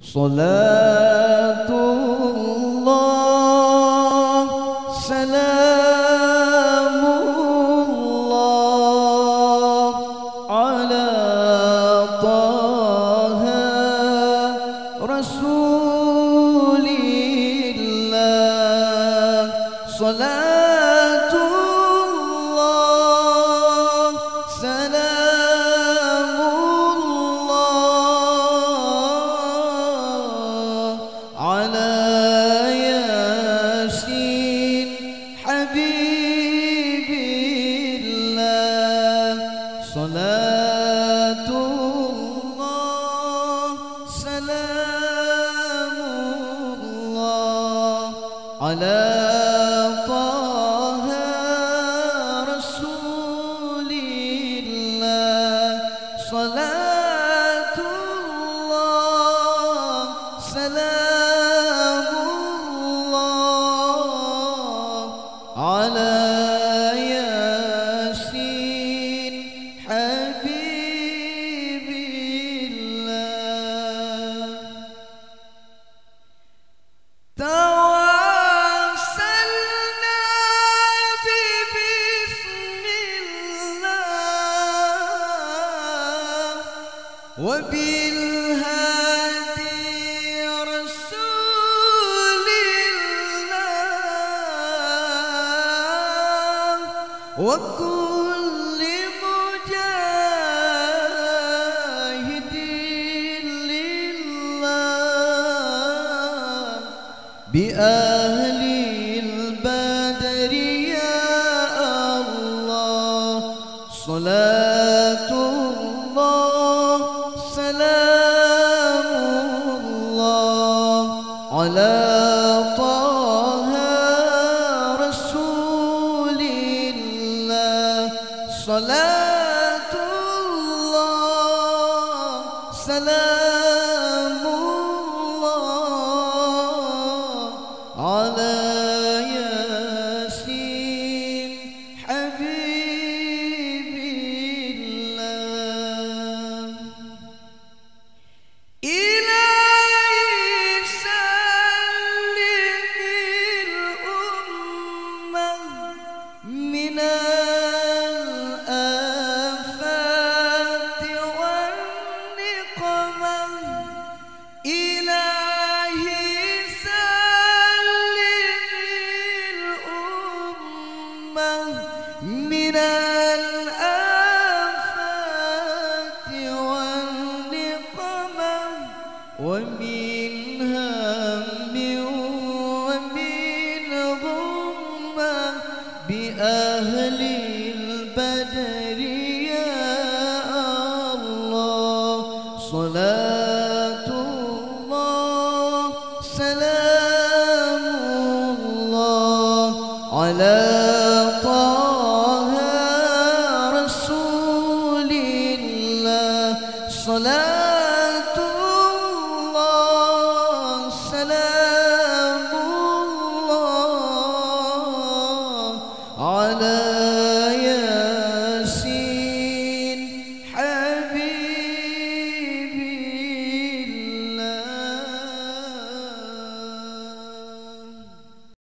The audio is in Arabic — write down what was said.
صلاة الله سلام الله على طه رسول الله. صلاة الله سلام الله على ياسين حبيب الله. صلاة الله سلام الله على طه رسول الله. صلاة الله سلام الله على ياسين حبيب الله. توسلنا ببسم الله وبالهادي رسول الله وكل مجاهد لله بأهل البدر يا الله. صلاة الله سلام الله على طه رسول الله. صلاة الله سلام الله على ياسين حبيب الله. إلهي سلم الأمة من الآفات والنقمة. إلهي سلم الأمة من الآفات والنقمة ومن هم ومن غمة بأهل البدر يا الله. صلاة الله سلام الله على طه رسول الله. صلاة الله سلام الله على